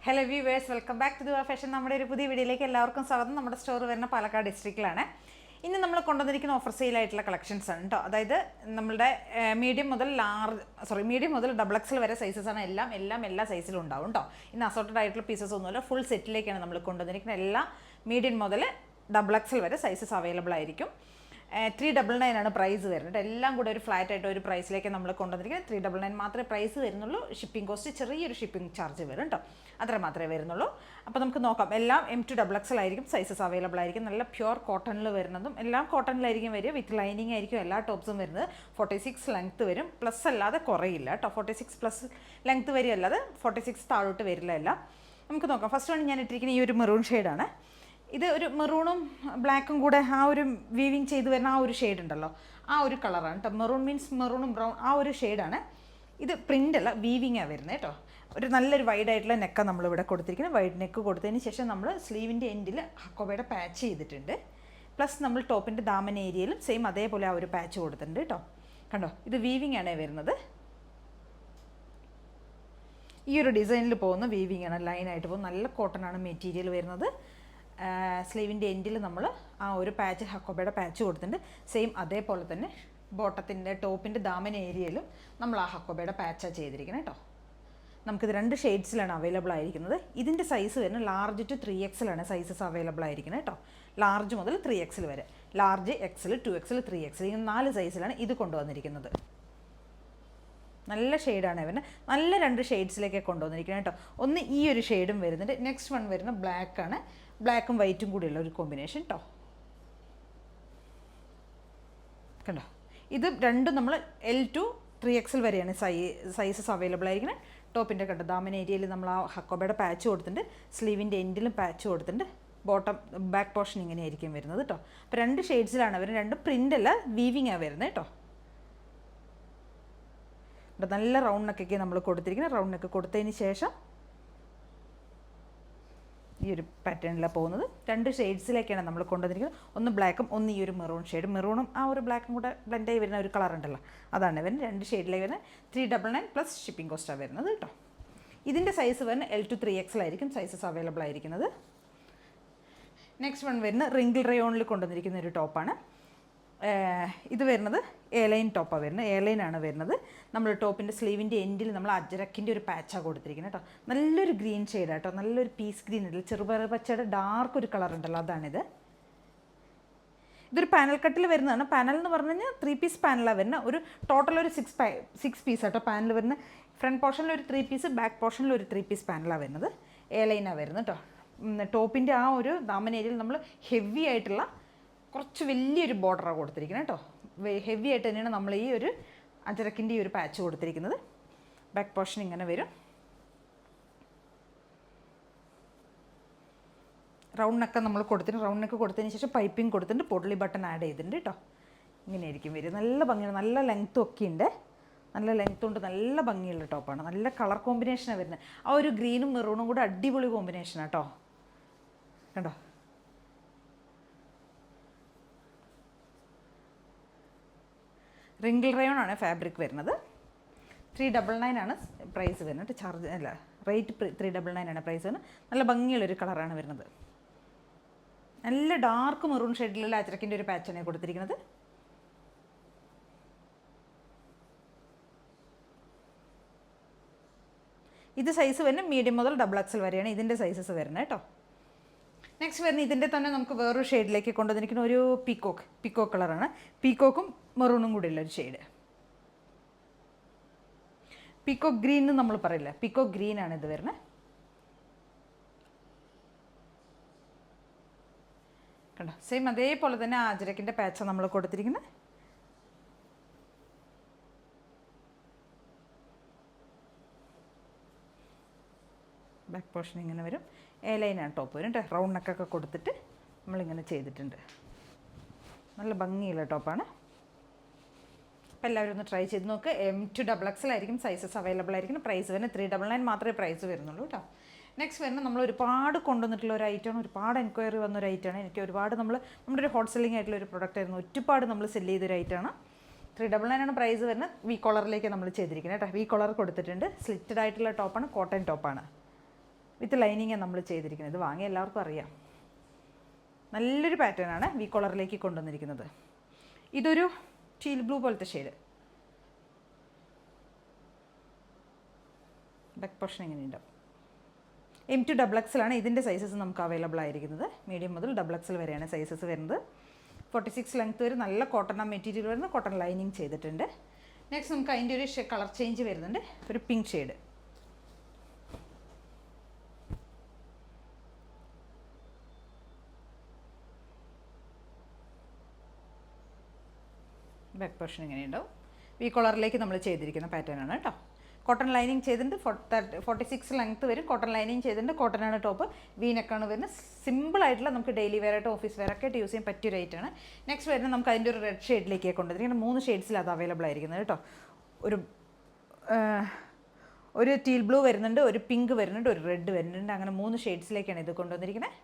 Hello viewers, welcome back to Dua fashion. നമ്മുടെ ഒരു പുതിയ വീഡിയോയിലേക്ക് എല്ലാവർക്കും സ്വാഗതം. നമ്മുടെ സ്റ്റോർ വരുന്ന പാലക്കാട് ഡിസ്ട്രിക്റ്റിലാണ്. ഇന്ന് നമ്മൾ കൊണ്ടുവന്നിരിക്കുന്ന ഓഫർ സെയിലായിട്ടുള്ള കളക്ഷൻസ് ആണ് കേട്ടോ. അതായത് നമ്മളുടെ മീഡിയം മുതൽ ഡബിൾ എക്സൽ വരെ സൈസസ് ആണ്. എല്ലാ സൈസിലും ഉണ്ടാവും കേട്ടോ. ഇന്ന് അസോർട്ടഡ് ആയിട്ടുള്ള പീസസ് ഒന്നുമില്ല, ഫുൾ സെറ്റിലേക്കാണ് നമ്മൾ കൊണ്ടുവന്നിരിക്കുന്നത്. എല്ലാ മീഡിയം മുതൽ ഡബിൾ എക്സൽ വരെ സൈസസ് അവൈലബിൾ ആയിരിക്കും. 399 ആണ് പ്രൈസ് വരുന്നത്. എല്ലാം കൂടെ ഒരു ഫ്ലാറ്റ് ആയിട്ട് ഒരു പ്രൈസിലേക്ക് നമ്മൾ കൊണ്ടുവന്നിരിക്കുന്നത്. 399 മാത്രമേ പ്രൈസ് വരുന്നുള്ളൂ. ഷിപ്പിംഗ് കോസ്റ്റ് ചെറിയൊരു ഷിപ്പിംഗ് ചാർജ് വരും കേട്ടോ, അത്ര മാത്രമേ വരുന്നുള്ളൂ. അപ്പോൾ നമുക്ക് നോക്കാം. എല്ലാം M2 XXL ആയിരിക്കും സൈസസ് അവൈലബിൾ ആയിരിക്കും. നല്ല പ്യുവർ കോട്ടണിൽ വരുന്നതും എല്ലാം കോട്ടണിലായിരിക്കും വരിക. വിത്ത് ലൈനിങ് ആയിരിക്കും എല്ലാ ടോപ്സും വരുന്നത്. 46 ലെങ്ത്ത് വരും. പ്ലസ് അല്ലാതെ കുറയില്ല കേട്ടോ. 46 പ്ലസ് ലെങ്ത്ത് വരിക അല്ലാതെ 46 താഴോട്ട് വരില്ല എല്ലാം. നമുക്ക് നോക്കാം. ഫസ്റ്റ് വൺ ഞാൻ ഇട്ടിരിക്കുന്ന ഈ ഒരു മെറൂൺ ഷെയ്ഡാണ്. ഇത് ഒരു മെറൂണും ബ്ലാക്കും കൂടെ ആ ഒരു വീവിങ് ചെയ്ത് വരുന്ന ആ ഒരു ഷെയ്ഡ് ഉണ്ടല്ലോ, ആ ഒരു കളറാണ് കേട്ടോ. മെറൂൺ മീൻസ് മെറൂണും ബ്രൗൺ ആ ഒരു ഷെയ്ഡാണ്. ഇത് പ്രിൻ്റ് അല്ല, വീവിങ്ങാണ് വരുന്നത് കേട്ടോ. ഒരു നല്ലൊരു വൈഡ് ആയിട്ടുള്ള നെക്കാണ് നമ്മളിവിടെ കൊടുത്തിരിക്കുന്നത്. വൈഡ് നെക്ക് കൊടുത്തതിന് ശേഷം നമ്മൾ സ്ലീവിൻ്റെ എൻഡിൽ ഹക്കോബയുടെ പാച്ച് ചെയ്തിട്ടുണ്ട്. പ്ലസ് നമ്മൾ ടോപ്പിൻ്റെ ദാമൻ ഏരിയയിലും സെയിം അതേപോലെ ആ ഒരു പാച്ച് കൊടുത്തിട്ടുണ്ട് കേട്ടോ. കണ്ടോ, ഇത് വീവിങ് ആണ് വരുന്നത്. ഈ ഒരു ഡിസൈനിൽ പോകുന്ന വീവിങ് ആണ്, ലൈനായിട്ട് പോകും. നല്ല കോട്ടൺ ആണ് മെറ്റീരിയൽ വരുന്നത്. സ്ലീവിൻ്റെ എൻഡിൽ നമ്മൾ ആ ഒരു പാച്ച് ഹക്കോബയുടെ പാച്ച് കൊടുത്തിട്ടുണ്ട്. സെയിം അതേപോലെ തന്നെ ബോട്ടത്തിൻ്റെ ടോപ്പിൻ്റെ ദാമൻ ഏരിയയിലും നമ്മൾ ആ ഹക്കോബയുടെ പാച്ചാണ് ചെയ്തിരിക്കുന്നത് കേട്ടോ. നമുക്കിത് 2 ഷെയ്ഡ്സിലാണ് അവൈലബിൾ ആയിരിക്കുന്നത്. ഇതിൻ്റെ സൈസ് വരുന്നത് ലാർജ് ടു 3XL ആണ് സൈസസ് അവൈലബിൾ ആയിരിക്കുന്നത് കേട്ടോ. ലാർജ് മുതൽ 3XL വരെ, ലാർജ് XL 2XL 3XL ഇങ്ങനെ 4 സൈസിലാണ് ഇത് കൊണ്ടുവന്നിരിക്കുന്നത്. നല്ല ഷെയ്ഡാണ് വരുന്നത്. നല്ല 2 ഷെയ്ഡ്സിലേക്കൊക്കെ കൊണ്ടുവന്നിരിക്കുന്നത് കേട്ടോ. ഒന്ന് ഈ ഒരു ഷെയ്ഡും വരുന്നുണ്ട്. നെക്സ്റ്റ് വൺ വരുന്ന ബ്ലാക്കാണ്. ബ്ലാക്കും വൈറ്റും കൂടിയുള്ള ഒരു കോമ്പിനേഷൻ കേട്ടോ. കണ്ടോ, ഇത് രണ്ടും നമ്മൾ L to 3XL വരെയാണ് സൈസസ് അവൈലബിൾ ആയിരിക്കുന്നത്. ടോപ്പിൻ്റെ കണ്ടോ, ദാമൻ ഏരിയയിൽ നമ്മൾ ആ ഹക്കോബയുടെ പാച്ച് കൊടുത്തിട്ടുണ്ട്. സ്ലീവിൻ്റെ എൻഡിലും പാച്ച് കൊടുത്തിട്ടുണ്ട്. ബോട്ടം ബാക്ക് പോർഷൻ ഇങ്ങനെ ആയിരിക്കും വരുന്നത് കേട്ടോ. അപ്പോൾ 2 ഷെയ്ഡ്സിലാണ് വരുന്നത്. 2 പ്രിൻ്റ് അല്ല, വീവിങ്ങാണ് വരുന്നത് കേട്ടോ. നല്ല റൗണ്ട് നെക്കൊക്കെ നമ്മൾ കൊടുത്തിരിക്കുന്നത്. റൗണ്ട് നെക്ക് കൊടുത്തതിന് ശേഷം ഈ ഒരു പാറ്റേണിലാണ് പോകുന്നത്. 2 ഷെയ്ഡ്സിലേക്കാണ് നമ്മൾ കൊണ്ടുവന്നിരിക്കുന്നത്. ഒന്ന് ബ്ലാക്കും ഒന്ന് ഈ ഒരു മെറൂൺ ഷെയ്ഡ്. മെറൂണും ആ ഒരു ബ്ലാക്കും കൂടെ ബ്ലെൻഡായി വരുന്ന ഒരു കളർ ഉണ്ടല്ലോ, അതാണ് വരുന്നത്. 2 ഷെയ്ഡിലേക്ക് വരുന്നത്. 399 പ്ലസ് ഷിപ്പിംഗ് കോസ്റ്റാണ് വരുന്നത് കേട്ടോ. ഇതിൻ്റെ സൈസ് വരുന്നത് L to 3XL ആയിരിക്കും സൈസസ് അവൈലബിൾ ആയിരിക്കുന്നത്. നെക്സ്റ്റ് വൺ വരുന്നത് റിങ്കിൾ റയോണിൽ കൊണ്ടുവന്നിരിക്കുന്ന ഒരു ടോപ്പാണ്. ഇത് വരുന്നത് എയർലൈൻ ടോപ്പാണ് വരുന്നത്. എയർലൈനാണ് വരുന്നത്. നമ്മൾ ടോപ്പിൻ്റെ സ്ലീവിൻ്റെ എൻഡിൽ നമ്മൾ അജരക്കിൻ്റെ ഒരു പാച്ചാണ് കൊടുത്തിരിക്കുന്നത് കേട്ടോ. നല്ലൊരു ഗ്രീൻ ഷെയ്ഡ് കേട്ടോ. നല്ലൊരു പീസ് ഗ്രീൻ ഉണ്ടല്ലോ, ചെറുപയർ പച്ചയുടെ ഡാർക്ക് ഒരു കളർ ഉണ്ടല്ലോ, അതാണിത്. ഇതൊരു പാനൽ കട്ടിൽ വരുന്നതാണ്. പാനൽ എന്ന് പറഞ്ഞു കഴിഞ്ഞാൽ 3 പീസ് പാനലാണ് വരുന്നത്. ഒരു ടോട്ടൽ ഒരു 6 പീസ് കേട്ടോ പാനൽ വരുന്നത്. ഫ്രണ്ട് പോർഷനിൽ ഒരു 3 പീസ്, ബാക്ക് പോർഷനിൽ ഒരു 3 പീസ് പാനലാണ് വരുന്നത്. എയർലൈനാണ് വരുന്നത് കേട്ടോ. ടോപ്പിൻ്റെ ആ ഒരു ദാമൻ ഏരിയയിൽ നമ്മൾ ഹെവി ആയിട്ടുള്ള കുറച്ച് വലിയൊരു ബോർഡറാണ് കൊടുത്തിരിക്കുന്നത് കേട്ടോ. ഹെവി ആയിട്ട് തന്നെയാണ് നമ്മൾ ഈ ഒരു അജരക്കിൻ്റെ ഈ ഒരു പാച്ച് കൊടുത്തിരിക്കുന്നത്. ബാക്ക് പോർഷൻ ഇങ്ങനെ വരും. റൗണ്ട് നെക്ക് നമ്മൾ കൊടുത്തിട്ടുണ്ട്. റൗണ്ട് നെക്ക് കൊടുത്തതിന് ശേഷം പൈപ്പിംഗ് കൊടുത്തിട്ടുണ്ട്. പൊടലി ബട്ടൺ ആഡ് ചെയ്തിട്ടുണ്ട് കേട്ടോ. ഇങ്ങനെയായിരിക്കും വരും. നല്ല ഭംഗിയാണ്. നല്ല ലെങ്ത്തും ഒക്കെ ഉണ്ട്. നല്ല ലെങ്ത്ത് കൊണ്ട് നല്ല ഭംഗിയുള്ള ടോപ്പാണ്. നല്ല കളർ കോമ്പിനേഷനാണ് വരുന്നത്. ആ ഒരു ഗ്രീനും മെറൂണും കൂടെ അടിപൊളി കോമ്പിനേഷനാണ് കേട്ടോ. കണ്ടോ, റിങ്കിൾ റയോൺ ആണ് ഫാബ്രിക് വരുന്നത്. 399 ആണ് പ്രൈസ് വരുന്നത്. ചാർജ് അല്ല, റേറ്റ് 399 ആണ് പ്രൈസ് വരുന്നത്. നല്ല ഭംഗിയുള്ളൊരു കളറാണ് വരുന്നത്. നല്ല ഡാർക്ക് മെറൂൺ ഷെയ്ഡിലുള്ള അച്ചരക്കിൻ്റെ ഒരു പാച്ചാണ് കൊടുത്തിരിക്കുന്നത്. ഇത് സൈസ് വരുന്നത് മീഡിയം മുതൽ XXL വരെയാണ് ഇതിൻ്റെ സൈസസ് വരുന്നത് കേട്ടോ. നെക്സ്റ്റ് വരുന്നത് ഇതിൻ്റെ തന്നെ നമുക്ക് വേറൊരു ഷെയ്ഡിലേക്ക് കൊണ്ടുവന്നിരിക്കുന്ന ഒരു പീക്കോക്ക് കളറാണ്. പീക്കോക്കും മെറൂണും കൂടി ഉള്ള ഒരു ഷെയ്ഡ്. പീക്കോക്ക് ഗ്രീൻ എന്ന് നമ്മൾ പറയില്ല, പീക്കോക്ക് ഗ്രീനാണ് ഇത് വരുന്നത്. കണ്ടോ, സെയിം അതേപോലെ തന്നെ ആജരക്കിൻ്റെ പാച്ചാണ് നമ്മൾ കൊടുത്തിരിക്കുന്നത്. ബാക്ക് പോർഷൻ ഇങ്ങനെ വരും. എയർലൈനാണ് ടോപ്പ് വരും കേട്ടോ. റൗണ്ട് നെക്കൊക്കെ കൊടുത്തിട്ട് നമ്മളിങ്ങനെ ചെയ്തിട്ടുണ്ട്. നല്ല ഭംഗിയുള്ള ടോപ്പാണ്. അപ്പോൾ എല്ലാവരും ഒന്ന് ട്രൈ ചെയ്ത് നോക്കുക. M2 XXL ആയിരിക്കും സൈസസ് അവൈലബിൾ ആയിരിക്കും. പ്രൈസ് വരുന്നത് 399 മാത്രമേ പ്രൈസ് വരുന്നുള്ളൂ കേട്ടോ. നെക്സ്റ്റ് വരുന്നത് നമ്മൾ ഒരുപാട് കൊണ്ടുവന്നിട്ടുള്ള ഒരു ഐറ്റമാണ്. ഒരുപാട് എൻക്വയറി വന്നൊരു ഐറ്റമാണ്. എനിക്ക് ഒരുപാട് നമ്മുടെ ഒരു ഹോട്ട് സെല്ലിംഗ് ആയിട്ടുള്ള ഒരു പ്രൊഡക്റ്റ് ആയിരുന്നു. ഒരുപാട് നമ്മൾ സെല്ല് ചെയ്തൊരു ഐറ്റമാണ്. 399 ആണ് പ്രൈസ് വരുന്നത്. വി കോളറിലേക്ക് നമ്മൾ ചെയ്തിരിക്കുന്നത് കേട്ടോ. വി കോളർ കൊടുത്തിട്ടുണ്ട്. സ്ലിറ്റഡ് ആയിട്ടുള്ള ടോപ്പാണ്, കോട്ടൺ ടോപ്പാണ്. വിത്ത് ലൈനിങ്ങാണ് നമ്മൾ ചെയ്തിരിക്കുന്നത്. ഇത് വാങ്ങിയ എല്ലാവർക്കും അറിയാം. നല്ലൊരു പാറ്റേൺ ആണ് വി കോളറിലേക്ക് കൊണ്ടുവന്നിരിക്കുന്നത്. ഇതൊരു ടീൽ ബ്ലൂ പോലത്തെ ഷെയ്ഡ്. ബാക്ക് പോർഷൻ എങ്ങനെയുണ്ടാവും? M2 XXL ആണ് ഇതിൻ്റെ സൈസസ് നമുക്ക് അവൈലബിൾ ആയിരിക്കുന്നത്. മീഡിയം മുതൽ XXL വരെയാണ് സൈസസ് വരുന്നത്. 46 ലെങ്ത് വരെ നല്ല കോട്ടൺ മെറ്റീരിയൽ വരുന്ന കോട്ടൺ ലൈനിങ് ചെയ്തിട്ടുണ്ട്. നെക്സ്റ്റ് നമുക്ക് അതിൻ്റെ ഒരു കളർ ചേഞ്ച് വരുന്നുണ്ട്. ഒരു പിങ്ക് ഷെയ്ഡ്. ബാക്ക് പോർഷൻ ഇങ്ങനെയുണ്ടാവും. വി കോളറിലേക്ക് നമ്മൾ ചെയ്തിരിക്കുന്ന പാറ്റേൺ ആണ് കേട്ടോ. കോട്ടൺ ലൈനിങ് ചെയ്തിട്ടുണ്ട്. 46 ലെങ്ത്ത് വരും. കോട്ടൺ ലൈനിങ് ചെയ്തിട്ടുണ്ട്. കോട്ടൺ ആണ് ടോപ്പ്. വി നെക്കാണ് വരുന്നത്. സിമ്പിൾ ആയിട്ടുള്ള നമുക്ക് ഡെയിലി വെയർ ആയിട്ട് ഓഫീസ് വെയർ ഒക്കെ ആയിട്ട് യൂസ് ചെയ്യാൻ പറ്റിയ റേറ്റാണ്. നെക്സ്റ്റ് വരുന്നത് നമുക്ക് അതിൻ്റെ ഒരു റെഡ് ഷെയ്ഡിലേക്ക് കൊണ്ടുവന്നിരിക്കുന്നത്. 3 ഷെയ്ഡ്സിൽ അത് അവൈലബിൾ ആയിരിക്കുന്നത് കേട്ടോ. ഒരു ടീൽ ബ്ലൂ വരുന്നുണ്ട്, ഒരു പിങ്ക് വരുന്നുണ്ട്, ഒരു റെഡ് വരുന്നുണ്ട്. അങ്ങനെ 3 ഷെയ്ഡ്സിലേക്കാണ് ഇത് കൊണ്ടുവന്നിരിക്കുന്നത്.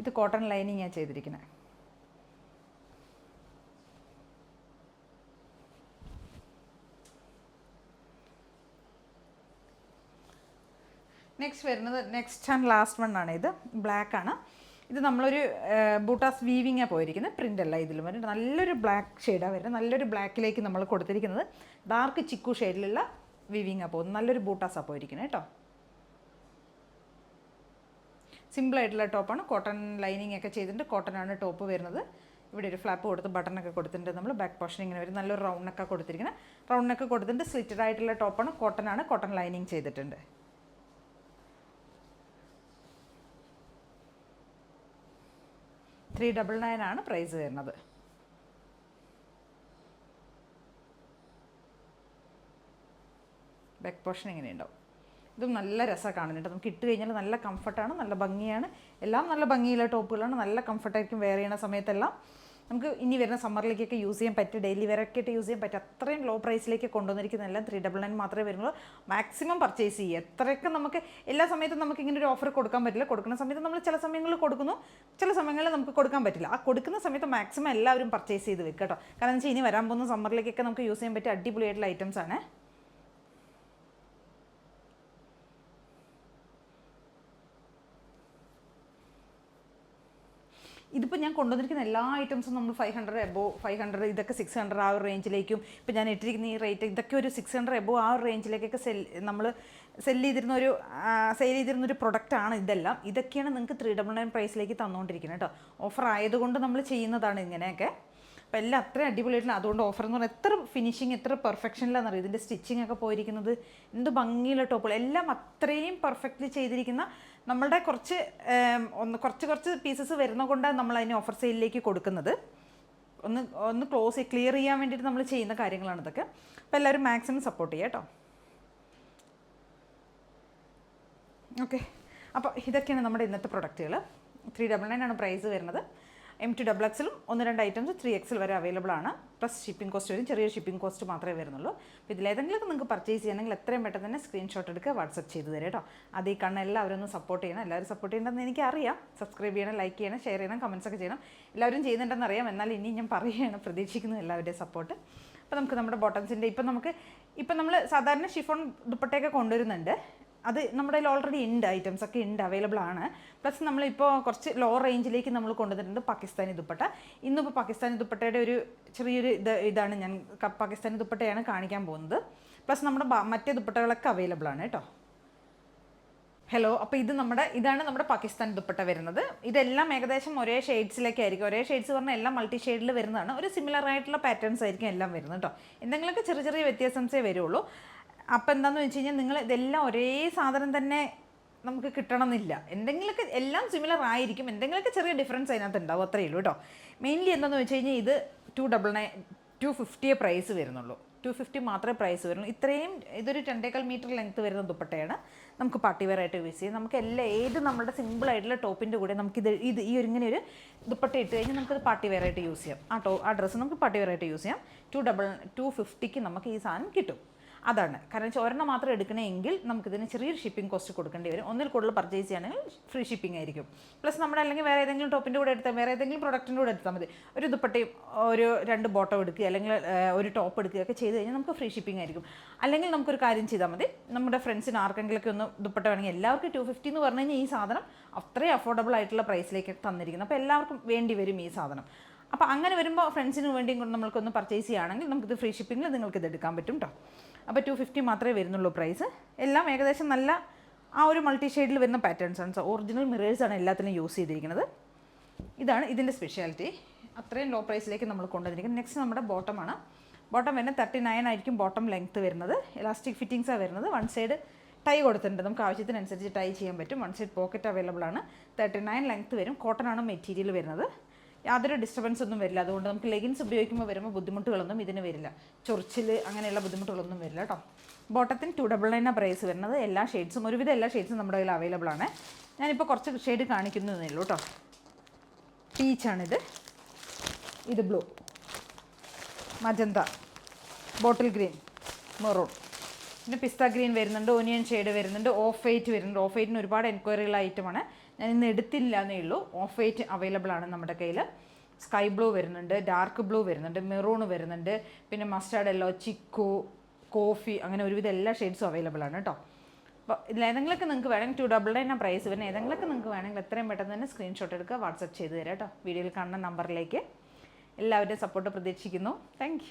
ഇത് കോട്ടൺ ലൈനിങ്ങാണ് ചെയ്തിരിക്കുന്നത്. നെക്സ്റ്റ് വരുന്നത് നെക്സ്റ്റ് ആൻഡ് ലാസ്റ്റ് വൺ ആണ്. ഇത് ബ്ലാക്ക് ആണ്. ഇത് നമ്മളൊരു ബൂട്ടാസ് വീവിങ്ങാണ് പോയിരിക്കുന്നത്. പ്രിൻ്റ് അല്ല ഇതിൽ വരുന്നത്. നല്ലൊരു ബ്ലാക്ക് ഷെയ്ഡാണ് വരുന്നത്. നല്ലൊരു ബ്ലാക്കിലേക്ക് നമ്മൾ കൊടുത്തിരിക്കുന്നത്. ഡാർക്ക് ചിക്കു ഷെയ്ഡിലുള്ള വീവിങ്ങാണ് പോകുന്നത്. നല്ലൊരു ബൂട്ടാസാണ് പോയിരിക്കുന്നത് കേട്ടോ. സിമ്പിളായിട്ടുള്ള ടോപ്പാണ്. കോട്ടൺ ലൈനിങ് ഒക്കെ ചെയ്തിട്ടുണ്ട്. കോട്ടൺ ആണ് ടോപ്പ് വരുന്നത്. ഇവിടെ ഒരു ഫ്ലാപ്പ് കൊടുത്ത് ബട്ടണൊക്കെ കൊടുത്തിട്ടുണ്ട്. നമ്മൾ ബാക്ക് പോർഷൻ ഇങ്ങനെ വരും. നല്ലൊരു റൗണ്ടൊക്കെ കൊടുത്തിരിക്കുന്നത്. റൗണ്ടൊക്കെ കൊടുത്തിട്ടുണ്ട്. സ്ലിറ്റഡ് ആയിട്ടുള്ള ടോപ്പാണ്. കോട്ടൺ ആണ്. കോട്ടൺ ലൈനിങ് ചെയ്തിട്ടുണ്ട്. 399 ആണ് പ്രൈസ് വരുന്നത്. ബാക്ക് പോർഷൻ ഇങ്ങനെയുണ്ടാവും. ഇതും നല്ല രസമാണ് കാണുന്നുണ്ട്. നമുക്ക് ഇട്ട് കഴിഞ്ഞാൽ നല്ല കംഫർട്ടാണ്, നല്ല ഭംഗിയാണ്. എല്ലാം നല്ല ഭംഗിയുള്ള ടോപ്പുകളാണ്. നല്ല കംഫർട്ടായിരിക്കും വെയർ ചെയ്യുന്ന സമയത്തെല്ലാം. നമുക്ക് ഇനി വരുന്ന സമ്മറിലേക്കൊക്കെ യൂസ് ചെയ്യാൻ പറ്റും. ഡെയിലി വെയറൊക്കെ ആയിട്ട് യൂസ് ചെയ്യാൻ പറ്റും. അത്രയും ലോ പ്രൈസിലേക്ക് കൊണ്ടുവന്നിരിക്കുന്നതെല്ലാം 399 മാത്രമേ വരുന്നുള്ളൂ. മാക്സിമം പർച്ചേസ് ചെയ്യുക. എത്രയൊക്കെ നമുക്ക് എല്ലാ സമയത്തും നമുക്ക് ഇങ്ങനെ ഒരു ഓഫർ കൊടുക്കാൻ പറ്റില്ല. കൊടുക്കുന്ന സമയത്ത് നമ്മൾ ചില സമയങ്ങളിൽ കൊടുക്കുന്നു, ചില സമയങ്ങളിൽ നമുക്ക് കൊടുക്കാൻ പറ്റില്ല. ആ കൊടുക്കുന്ന സമയത്ത് മാക്സിമം എല്ലാവരും പർച്ചേസ് ചെയ്ത് വെക്കുക കേട്ടോ. കാരണം എന്ന് വെച്ചാൽ ഇനി വരാൻ പോകുന്ന സമ്മറിലേക്കൊക്കെ നമുക്ക് യൂസ് ചെയ്യാൻ പറ്റിയ അടിപൊളിയായിട്ടുള്ള ഐറ്റംസ് ആണ്. ഇതിപ്പോൾ ഞാൻ കൊണ്ടുവന്നിരിക്കുന്ന എല്ലാ ഐറ്റംസും നമ്മൾ 500 എബോവ്, 500 ഇതൊക്കെ 600 ആ ഒരു റേഞ്ചിലേക്കും. ഇപ്പോൾ ഞാൻ ഇട്ടിരിക്കുന്ന ഈ റേറ്റ് ഇതൊക്കെ ഒരു 600 എബോവ് ആ ഒരു റേഞ്ചിലേക്കൊക്കെ നമ്മൾ സെയിൽ ചെയ്തിരുന്നൊരു പ്രൊഡക്റ്റാണ് ഇതെല്ലാം. ഇതൊക്കെയാണ് നിങ്ങൾക്ക് 399 പ്രൈസിലേക്ക് തന്നുകൊണ്ടിരിക്കുന്നത് കേട്ടോ. ഓഫർ ആയതുകൊണ്ട് നമ്മൾ ചെയ്യുന്നതാണ് ഇങ്ങനെയൊക്കെ. അപ്പോൾ എല്ലാം അത്രയും അടിപൊളിയായിട്ടില്ല. അതുകൊണ്ട് ഓഫർ എന്ന് പറഞ്ഞാൽ എത്ര ഫിനിഷിങ്, എത്ര പെർഫെക്ഷനിലാണെന്ന് അറിയാം. ഇതിൻ്റെ സ്റ്റിച്ചിങ് ഒക്കെ പോയിരിക്കുന്നത് എന്ത് ഭംഗിയുള്ള ടോപ്പുകൾ. എല്ലാം അത്രയും പെർഫെക്റ്റ്ലി ചെയ്തിരിക്കുന്ന നമ്മളുടെ കുറച്ച് പീസസ് വരുന്ന കൊണ്ടാണ് നമ്മൾ അതിന് ഓഫർ സെയിലിലേക്ക് കൊടുക്കുന്നത്. ഒന്ന് ക്ലിയർ ചെയ്യാൻ വേണ്ടിയിട്ട് നമ്മൾ ചെയ്യുന്ന കാര്യങ്ങളാണ് ഇതൊക്കെ. അപ്പോൾ എല്ലാവരും മാക്സിമം സപ്പോർട്ട് ചെയ്യുക കേട്ടോ. ഓക്കെ, അപ്പോൾ ഇതൊക്കെയാണ് നമ്മുടെ ഇന്നത്തെ പ്രൊഡക്റ്റുകൾ. 399 ആണ് പ്രൈസ് വരുന്നത്. M2 XXL 1-2 ഐറ്റംസ് 3XL വരെ അവൈലബിൾ ആണ്. പ്ലസ് ഷിപ്പിംഗ് കോസ്റ്റ് വരും. ചെറിയൊരു ഷിപ്പിംഗ് കോസ്റ്റ് മാത്രമേ വരുന്നുള്ളൂ. അപ്പോൾ ഇതിലേതെങ്കിലും നിങ്ങൾക്ക് പർച്ചേസ് ചെയ്യണമെങ്കിൽ എത്രയും പെട്ടെന്ന് തന്നെ സ്ക്രീൻഷോട്ട് എടുക്കുക, വാട്സപ്പ് ചെയ്ത് തരാം കേട്ടോ. അത് ഈ കാണുന്ന എല്ലാവരും ഒന്ന് സപ്പോർട്ട് ചെയ്യണം. എല്ലാവരും സപ്പോർട്ട് ചെയ്യണമെന്ന് എനിക്കറിയാം. സബ്സ്ക്രൈബ് ചെയ്യണം, ലൈക്ക് ചെയ്യണം, ഷെയർ ചെയ്യണം, കമൻസ് ഒക്കെ ചെയ്യണം. എല്ലാവരും ചെയ്യുന്നുണ്ടെന്ന് അറിയാം. എന്നാൽ ഇനി ഞാൻ പറയുകയാണ്, പ്രതീക്ഷിക്കുന്നു എല്ലാവരുടെയും സപ്പോർട്ട്. അപ്പോൾ നമുക്ക് നമ്മുടെ ബോട്ടംസിൻ്റെ ഇപ്പം നമ്മൾ സാധാരണ ഷിഫോൺ ദുപ്പട്ടയൊക്കെ കൊണ്ടുവരുന്നുണ്ട്. അത് നമ്മുടെ കയ്യിൽ ഓൾറെഡി ഉണ്ട്, ഐറ്റംസ് ഒക്കെ ഉണ്ട്, അവൈലബിൾ ആണ്. പ്ലസ് നമ്മളിപ്പോൾ കുറച്ച് ലോ റേഞ്ചിലേക്ക് നമ്മൾ കൊണ്ടുവന്നിട്ടുണ്ട് പാകിസ്ഥാനി ദുപ്പട്ട. ഇന്നിപ്പോൾ പാകിസ്ഥാനി ദുപ്പട്ടയുടെ ഒരു ചെറിയൊരു ഇതാണ് ഞാൻ പാകിസ്ഥാനി ദുപ്പട്ടയാണ് കാണിക്കാൻ പോകുന്നത്. പ്ലസ് നമ്മുടെ മറ്റേ ദുപ്പട്ടകളൊക്കെ അവൈലബിൾ ആണ് കേട്ടോ. ഹലോ, അപ്പോൾ ഇതാണ് നമ്മുടെ പാകിസ്ഥാൻ ദുപ്പട്ട വരുന്നത്. ഇതെല്ലാം ഏകദേശം ഒരേ ഷെയ്ഡ്സിലേക്കായിരിക്കും. ഒരേ ഷെയ്ഡ്സ് പറഞ്ഞാൽ എല്ലാം മൾട്ടി ഷെയ്ഡിൽ വരുന്നതാണ്. ഒരു സിമിലർ ആയിട്ടുള്ള പാറ്റേൺസ് ആയിരിക്കും എല്ലാം വരുന്നത് കേട്ടോ. എന്തെങ്കിലുമൊക്കെ ചെറിയ ചെറിയ വ്യത്യാസംസേ വരുള്ളൂ. അപ്പോൾ എന്താണെന്ന് വെച്ച് കഴിഞ്ഞാൽ നിങ്ങൾ ഇതെല്ലാം ഒരേ സാധനം തന്നെ നമുക്ക് കിട്ടണമെന്നില്ല. എന്തെങ്കിലുമൊക്കെ എല്ലാം സിമിലർ ആയിരിക്കും, എന്തെങ്കിലുമൊക്കെ ചെറിയ ഡിഫറൻസ് അതിനകത്ത് ഉണ്ടാവും, അത്രയേ ഉള്ളൂ കേട്ടോ. മെയിൻലി എന്താണെന്ന് വെച്ച് കഴിഞ്ഞാൽ ഇത് 250 പ്രൈസ് വരുന്നുള്ളൂ. 250 മാത്രമേ പ്രൈസ് വരുള്ളൂ. ഇതൊരു 2.25 മീറ്റർ ലെങ്ത്ത് വരുന്ന ദുപ്പട്ടയാണ്. നമുക്ക് പാർട്ടി വെയർ ആയിട്ട് യൂസ് ചെയ്യാം. നമുക്ക് ഏത് നമ്മുടെ സിമ്പിൾ ആയിട്ടുള്ള ടോപ്പിൻ്റെ കൂടെ നമുക്ക് ഈ ഇങ്ങനെ ഒരു ദുപ്പട്ട ഇട്ട് കഴിഞ്ഞാൽ നമുക്കത് പാർട്ടി വെയർ ആയിട്ട് യൂസ് ചെയ്യാം. ആ ഡ്രസ്സ് നമുക്ക് പാർട്ടി വെയർ ആയിട്ട് യൂസ് ചെയ്യാം. 250ക്ക് നമുക്ക് ഈ സാധനം കിട്ടും. അതാണ് കാരണം വെച്ചാൽ ഒരെണ്ണം മാത്രം എടുക്കണമെങ്കിൽ നമുക്കിതിന് ചെറിയൊരു ഷിപ്പിംഗ് കോസ്റ്റ് കൊടുക്കേണ്ടി വരും. ഒന്നിൽ കൂടുതൽ പർച്ചേസ് ചെയ്യുകയാണെങ്കിൽ ഫ്രീ ഷിപ്പിംഗ് ആയിരിക്കും. പ്ലസ് നമ്മുടെ അല്ലെങ്കിൽ വേറെ ഏതെങ്കിലും ടോപ്പിൻ്റെ കൂടെ എടുത്താൽ വേറെ ഏതെങ്കിലും പ്രൊഡക്റ്റിൻ്റെ കൂടെ എടുത്താൽ മതി. ഒരു ദുപ്പട്ടയും ഒരു 2 ബോട്ടം എടുക്കുക അല്ലെങ്കിൽ ഒരു ടോപ്പ് എടുക്കുകയൊക്കെ ചെയ്ത് കഴിഞ്ഞാൽ നമുക്ക് ഫ്രീ ഷിപ്പിംഗ് ആയിരിക്കും. അല്ലെങ്കിൽ നമുക്കൊരു കാര്യം ചെയ്താൽ മതി, നമ്മുടെ ഫ്രണ്ട്സിന് ആർക്കെങ്കിലുമൊക്കെ ഒന്ന് ദുപ്പട്ട വേണമെങ്കിൽ എല്ലാവർക്കും 250 എന്ന് പറഞ്ഞു കഴിഞ്ഞാൽ ഈ സാധനം അത്രയും അഫോർഡബിൾ ആയിട്ടുള്ള പ്രൈസിലേക്ക് തന്നിരിക്കുന്നത്. അപ്പോൾ എല്ലാവർക്കും വേണ്ടി വരും ഈ സാധനം. അപ്പോൾ അങ്ങനെ വരുമ്പോൾ ഫ്രണ്ട്സിന് വേണ്ടിയും കൊണ്ട് നമ്മൾക്കൊന്ന് പർച്ചേസ് ചെയ്യുകയാണെങ്കിൽ നമുക്കിത് ഫ്രീ ഷിപ്പിങ്ങിൽ നിങ്ങൾക്കിത് എടുക്കാൻ പറ്റും കേട്ടോ. അപ്പോൾ 250 മാത്രമേ വരുന്നുള്ളൂ പ്രൈസ്. എല്ലാം ഏകദേശം നല്ല ആ ഒരു മൾട്ടി ഷെയ്ഡിൽ വരുന്ന പാറ്റേൺസ് ആണ്. ഒറിജിനൽ മിറേഴ്സാണ് എല്ലാത്തിനും യൂസ് ചെയ്തിരിക്കുന്നത്. ഇതാണ് ഇതിൻ്റെ സ്പെഷ്യാലിറ്റി. അത്രയും ലോ പ്രൈസിലേക്ക് നമ്മൾ കൊണ്ടുവന്നിരിക്കുന്നത്. നെക്സ്റ്റ് നമ്മുടെ ബോട്ടമാണ്. ബോട്ടം വരുന്നത് 39 ആയിരിക്കും ബോട്ടം ലെങ്ത്ത് വരുന്നത്. ഇലാസ്റ്റിക് ഫിറ്റിങ്സാണ് വരുന്നത്. വൺ സൈഡ് ടൈ കൊടുത്തിട്ടുണ്ട്, നമുക്ക് ആവശ്യത്തിനനുസരിച്ച് ടൈ ചെയ്യാൻ പറ്റും. വൺ സൈഡ് പോക്കറ്റ് അവൈലബിൾ ആണ്. 39 ലെങ്ത്ത് വരും. കോട്ടൺ ആണ് മെറ്റീരിയൽ വരുന്നത്. യാതൊരു ഡിസ്റ്റർബൻസ് ഒന്നും വരില്ല. അതുകൊണ്ട് നമുക്ക് ലെഗിൻസ് ഉപയോഗിക്കുമ്പോൾ വരുമ്പോൾ ബുദ്ധിമുട്ടുകളൊന്നും ഇതിന് വരില്ല. ചൊറിച്ചിൽ അങ്ങനെയുള്ള ബുദ്ധിമുട്ടുകളൊന്നും വരില്ല കേട്ടോ. ബോട്ടത്തിന് 299 പ്രൈസ് വരുന്നത്. എല്ലാ ഷെയ്ഡ്സും ഒരുവിധം എല്ലാ ഷെയ്ഡ്സും നമ്മുടെ കയ്യിൽ അവൈലബിൾ ആണ്. ഞാനിപ്പോൾ കുറച്ച് ഷെയ്ഡ് കാണിക്കുന്നതേ ഉള്ളൂ കേട്ടോ. പീച്ചാണിത്, ഇത് blue, magenta, bottle green, maroon, പിന്നെ പിസ്ത ഗ്രീൻ വരുന്നുണ്ട്, ഒനിയൻ ഷെയ്ഡ് വരുന്നുണ്ട്, ഓഫ് വൈറ്റ് വരുന്നുണ്ട്. ഓഫ് വൈറ്റിന് ഒരുപാട് എൻക്വയറിയുള്ള ഐറ്റമാണ്. ഞാൻ ഇന്ന് എടുത്തില്ല എന്നേ ഉള്ളൂ. ഓഫ് വൈറ്റ് അവൈലബിൾ ആണ് നമ്മുടെ കയ്യിൽ. സ്കൈ ബ്ലൂ വരുന്നുണ്ട്, ഡാർക്ക് ബ്ലൂ വരുന്നുണ്ട്, മെറൂൺ വരുന്നുണ്ട്, പിന്നെ മസ്റ്റാർഡ് യെല്ലോ, ചിക്കു, കോഫി, അങ്ങനെ ഒരുവിധം എല്ലാ ഷെയ്ഡ്സും അവൈലബിൾ ആണ് കേട്ടോ. അപ്പോൾ ഇതിലേതെങ്കിലുമൊക്കെ നിങ്ങൾക്ക് വേണമെങ്കിൽ 299 പ്രൈസ് വരുന്ന ഏതെങ്കിലുമൊക്കെ നിങ്ങൾക്ക് വേണമെങ്കിൽ എത്രയും പെട്ടെന്ന് തന്നെ സ്ക്രീൻഷോട്ട് എടുക്കുക, വാട്സപ്പ് ചെയ്ത് തരാം കേട്ടോ. വീഡിയോയിൽ കാണുന്ന നമ്പറിലേക്ക്. എല്ലാവരുടെയും സപ്പോർട്ട് പ്രതീക്ഷിക്കുന്നു. താങ്ക്